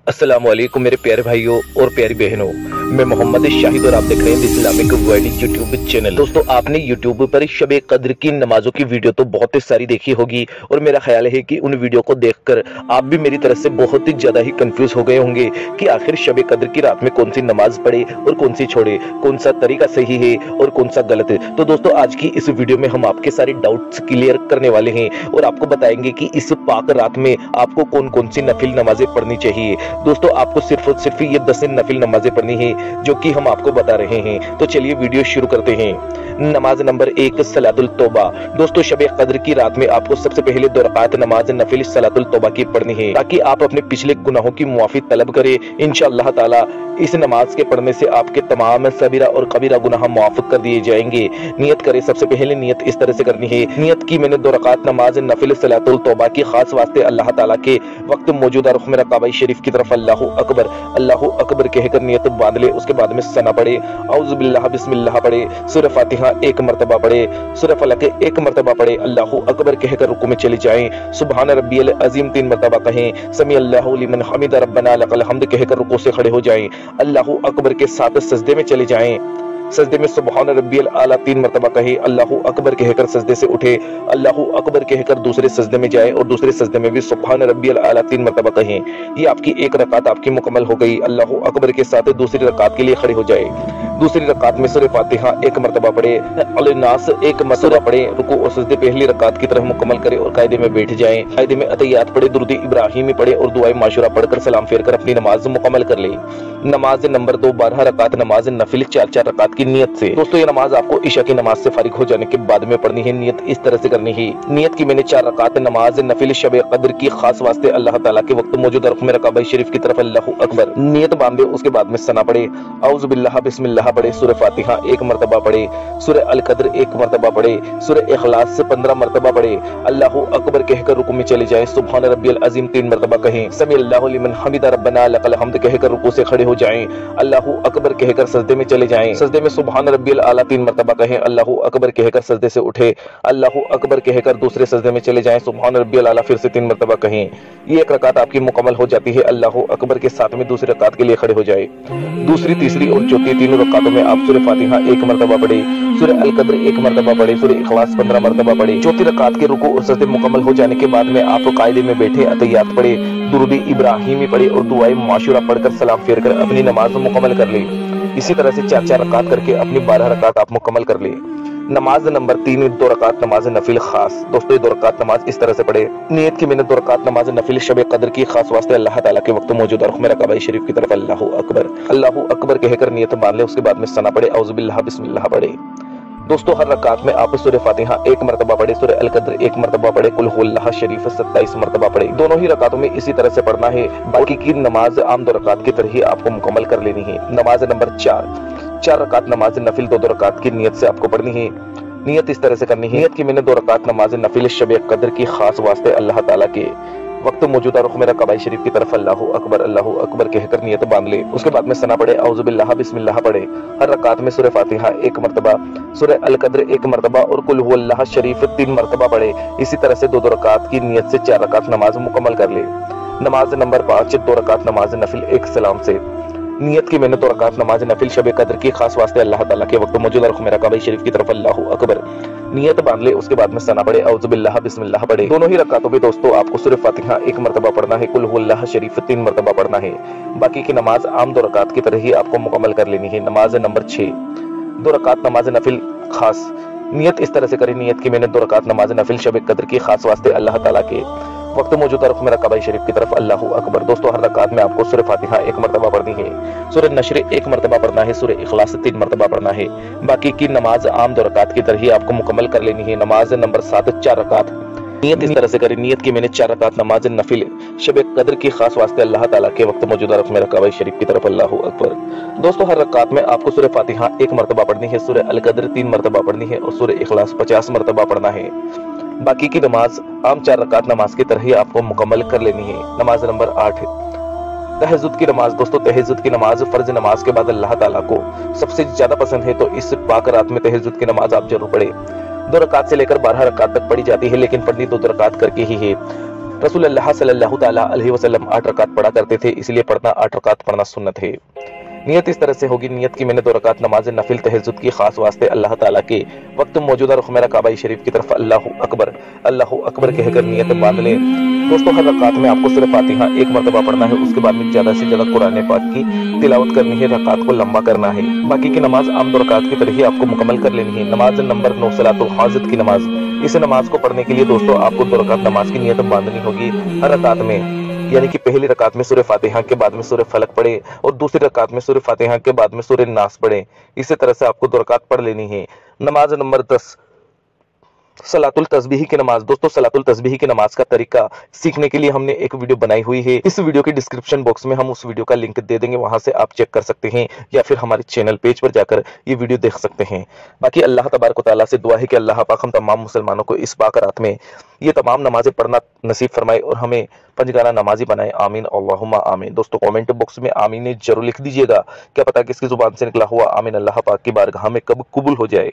अस्सलामुअलैकुम मेरे प्यारे भाइयों और प्यारी बहनों, मैं मोहम्मद शाहिद और आप देख रहे हैं इस्लामिक वर्ल्ड यूट्यूब चैनल। दोस्तों, आपने यूट्यूब पर शब कद्र की नमाजों की वीडियो तो बहुत ही सारी देखी होगी और मेरा ख्याल है कि उन वीडियो को देखकर आप भी मेरी तरह से बहुत ही ज्यादा ही कंफ्यूज हो गए होंगे कि आखिर शब कद्र की रात में कौन सी नमाज पढ़े और कौन सी छोड़े, कौन सा तरीका सही है और कौन सा गलत है। तो दोस्तों, आज की इस वीडियो में हम आपके सारे डाउट्स क्लियर करने वाले हैं और आपको बताएंगे कि इस पाक रात में आपको कौन कौन सी नफिल नमाजें पढ़नी चाहिए। दोस्तों, आपको सिर्फ और सिर्फ ये 10 नफिल नमाजें पढ़नी है जो कि हम आपको बता रहे हैं। तो चलिए वीडियो शुरू करते हैं। नमाज नंबर 1, सलातुल तौबा। दोस्तों, शब कद्र की रात में आपको सबसे पहले 2 रकात नमाज नफिल सलातुल तौबा की पढ़नी है ताकि आप अपने पिछले गुनाहों की मुआफी तलब करें। इंशाअल्लाह ताला इस नमाज के पढ़ने से आपके तमाम सबीरा और कबीरा गुनाह माफ कर दिए जाएंगे। नियत करें। सबसे पहले नियत इस तरह से करनी है। नियत की मैंने 2 रकात नमाज नफिल सलातुल तौबा की खास वास्ते अल्लाह ताला के वक्त मौजूदा रुख मेरा काबा शरीफ की तरफ अल्लाहु अकबर कहकर नियत बांध ले। उसके बाद में सना पढ़े, औज़ु बिल्लाह बिस्मिल्लाह पढ़े, सूरह फातिहा 1 मरतबा पढ़े, सूरह फलक 1 मरतबा पढ़े, अल्लाहु अकबर कहकर रुकू में चले जाएं, सुबहान रब्बियल अज़ीम 3 मरतबा कहें, समी अल्लाहु लिमन हमिदा रब्बना लकल हम्द कहकर रुकू से खड़े हो जाएं, अल्लाहु अकबर के साथ सजदे में चले जाएं। सजदे में सुबहान रब्बियल आला 3 मरतबा कहे, अल्लाहु अकबर कहकर सजदे से उठे, अल्लाहु अकबर कहकर दूसरे सजदे में जाए और दूसरे सजदे में भी सुबहान रब्बियल आला 3 मरतबा कहें। ये आपकी एक रकात आपकी मुकम्मल हो गई। अल्लाहु अकबर के साथ दूसरी रकात के लिए खड़े हो जाए। दूसरी रकात में सूरह फातिहा 1 मरतबा पढ़े, अल-नास 1 मरतबा पढ़े, रुकू और सजदे पहली रकात की तरह मुकम्मल करे और कायदे में बैठ जाएं। कायदे में अतहियात पढ़े, दुरूद इब्राहिमी पढ़े और दुआए माशूरा पढ़कर सलाम फेर कर अपनी नमाज मुकम्मल कर ले। नमाज नंबर 2, 12 रकात नमाज नफिल 4-4 रकात की नियत से। दोस्तों, ये नमाज आपको इशा की नमाज से फारिग हो जाने के बाद में पढ़नी है। नियत इस तरह से करनी है। नियत की मैंने 4 रकात नमाज नफिल शब कद्र की खास वास्ते अल्लाह ताला के वक्त मौजूदा रुख मेरा काबा शरीफ की तरफ अल्लाहु अकबर नियत बांधे। उसके बाद में सना पढ़े, औज़ु बिल्लाह बिस्मिल्लाह पढ़े, सूरह फातिहा 1 मरतबा पढ़े, सूरह अल कद्र 1 मरतबा पढ़े, सूरह इखलास 15 मरतबा पढ़े, अल्लाहु अकबर कहकर रुकू में चले जाएं, सुबहान रब्बियल अज़ीम 3 मरतबा कहें, समी अल्लाहु लिमन हमिदा रब्बना लकल हम्द कहकर रुकू से खड़े हो जाएं, अल्लाहु अकबर कहकर सजदे में चले जाएं। सजदे में सुबहान रब्बियल आला 3 मरतबा कहें, अल्लाहु अकबर कहकर सजदे से उठे, अल्लाहु अकबर कहकर दूसरे सजदे में चले जाएं, सुबहान रब्बियल आला फिर से 3 मरतबा कहें। ये एक रकात आपकी मुकम्मल हो जाती है। अल्लाहु अकबर के साथ में दूसरी रकात के लिए खड़े हो जाए। दूसरी, तीसरी और चौथी तीनों रकातों में आप सूरह फातिहा 1 मरतबा पढ़े, सूरह अल कद्र 1 मरतबा पढ़े, सूरह इखलास 15 मरतबा पढ़े। चौथी रकात के रुकू और सजदे मुकम्मल हो जाने के बाद में आप कायदे में बैठे अतहियात पढ़े, दुरूद इब्राहिमी पढ़े और दुआए माशूरा पढ़कर सलाम फेर कर अपनी नमाज मुकम्मल कर ले। इसी तरह से 4-4 रकात करके अपनी 12 रकात आप मुकम्मल कर ले। नमाज नंबर 3, 2 रकात नमाज नफिल खास। दोस्तों, ये 2 रकात नमाज इस तरह से पढ़े। नियत की मैंने 2 रकात नमाज नफिल शब कद्र की खास वास्ते अल्लाह ताला के वक्त मौजूदा रुख मेरा काबा शरीफ की तरफ अल्लाहु अकबर कहकर नियत बांध ले। उसके बाद में सना पढ़े, औज़ु बिल्लाह बिस्मिल्लाह पढ़े। दोस्तों, हर रकात में आप सूरह फातिहा 1 मरतबा पढ़े, सूरह अल कद्र 1 मरतबा पढ़े, कुल हुवल्लाह शरीफ 27 मरतबा पढ़े। दोनों ही रकातों में इसी तरह से पढ़ना है। बाकी की नमाज आम 2 रकात की तरह ही आपको मुकम्मल कर लेनी है। नमाज नंबर 4 रकात नमाज नफिल 2 रकात की नियत से आपको पढ़नी है। नियत इस तरह से करनी है। नियत की मैंने 2 रकात नमाज नफिल शब कद्र की खास वास्ते अल्लाह ताला के वक्त मौजूदा रुख मेरा काबा शरीफ की तरफ अल्लाहु अकबर कहकर नियत बांध ले। उसके बाद में सना पढ़े, औज़ु बिल्लाह बिस्मिल्लाह पढ़े। हर रकात में सूरह फातिहा 1 मरतबा, सूरह अल कद्र 1 मरतबा और कुल हुवल्लाह शरीफ 3 मरतबा पढ़े। इसी तरह से 2 रकात की नियत से 4 रकात नमाज मुकम्मल कर ले। नमाज नंबर 5, 2 रकात नमाज नफिल 1 सलाम से। नियत की मैंने 2 रकात नमाज नफिल शब कद्र की खास वास्ते अल्लाह ताला के वक्त मौजूदा रुख मेरा काबा शरीफ की तरफ अल्लाहु अकबर नियत बांध ले। उसके बाद में सना पढ़े, औज़ु बिल्लाह बिस्मिल्लाह पढ़े। दोनों ही रकातों में दोस्तों आपको सूरह फातिहा 1 मरतबा पढ़ना है, कुल हुवल्लाह शरीफ 3 मरतबा पढ़ना है। बाकी की नमाज आम 2 रकात की तरह ही आपको मुकम्मल कर लेनी है। नमाज नंबर 6, 2 रकात नमाज नफिल खास। नियत इस तरह से करी। नियत की मैंने 2 रकात नमाज नफिल शब कद्र की खास वास्ते अल्लाह ताला के वक्त मौजूदा रुख मेरा काबा शरीफ की तरफ अल्लाहु अकबर। दोस्तों, हर रकात में आपको सूरह फातिहा 1 मरतबा पढ़नी है, सूरह नशर 1 मरतबा पढ़ना है, सूरह इखलास 3 मरतबा पढ़ना है। बाकी की नमाज आम 2 रकात की तरह ही आपको मुकम्मल कर लेनी है। नमाज नंबर 7, 4 रकात। नियत इस तरह से करी। नियत की मैंने 4 रकात नमाज नफिल शब कद्र की खास वास्ते अल्लाह ताला के वक्त मौजूदा रुख मेरा काबा शरीफ की तरफ अल्लाहु अकबर। दोस्तों, हर रकात में आपको सूरह फातिहा 1 मरतबा पढ़नी है, सूरह अल कद्र 3 मरतबा पढ़नी है और सूरह इखलास 50 मरतबा पढ़ना है। बाकी की नमाज आम 4 रकात नमाज की तरह ही आपको मुकम्मल कर लेनी है। नमाज नंबर 8, तहज्जुद की नमाज। दोस्तों, तहज्जुद की नमाज फर्ज नमाज के बाद अल्लाह ताला को सबसे ज्यादा पसंद है, तो इस पाक रात में तहज्जुद की नमाज आप जरूर पढ़े। 2 रकात से लेकर 12 रकात तक पढ़ी जाती है, लेकिन पढ़नी 2 रकात करके ही है। रसूल अल्लाह सल्लल्लाहु ताला अलैहि वसल्लम 8 रकात पढ़ा करते थे, इसलिए पढ़ना 8 रकात पढ़ना सुन्नत है। नियत इस तरह से होगी, नियत की मैंने 2 रकात नमाज नफिल तहज्जुद की खास वास्ते अल्लाह ताला के वक्त मौजूदा रुख मेरा काबा शरीफ की तरफ अल्लाहु अकबर कहकर नियत बांध लें। दोस्तों, हर रकात में आपको सूरह फातिहा 1 मरतबा पढ़ना है, उसके बाद में ज्यादा से ज्यादा कुरान पाक की तिलावत करनी है, रकात को लंबा करना है। बाकी की नमाज आम 2 रकात की तरह ही आपको मुकम्मल कर लेनी है। नमाज नंबर 9 सलातुल हाजत की नमाज। इस नमाज को पढ़ने के लिए दोस्तों आपको 2 रकात नमाज की नियत बांधनी होगी। हर रकात में यानी कि पहली रकात में सूरह फातिहा के बाद में सूरह फलक पढ़े और दूसरी रकात में सूरह फातिहा के बाद में सूरह नास पढ़े। इसी तरह से आपको 2 रकात पढ़ लेनी है। नमाज नंबर 10 सलातुल तस्बीह की नमाज। दोस्तों, सलातुल तस्बीह की नमाज का तरीका सीखने के लिए हमने एक वीडियो बनाई हुई है। इस वीडियो के डिस्क्रिप्शन बॉक्स में हम उस वीडियो का लिंक दे देंगे, वहां से आप चेक कर सकते हैं या फिर हमारे चैनल पेज पर जाकर ये वीडियो देख सकते हैं। बाकी अल्लाह तबारक व तआला से दुआ है कि अल्लाह पाक हम तमाम मुसलमानों को इस पाक रात में ये तमाम नमाजें पढ़ना नसीब फरमाए और हमें पंजगाना नमाजी बनाए। आमीन अल्लाहुम्मा आमीन। दोस्तों, कमेंट बॉक्स में आमीन जरूर लिख दीजिएगा, क्या पता किसकी जुबान से निकला हुआ आमीन अल्लाह पाक की बारगाह में कब कबूल हो जाए।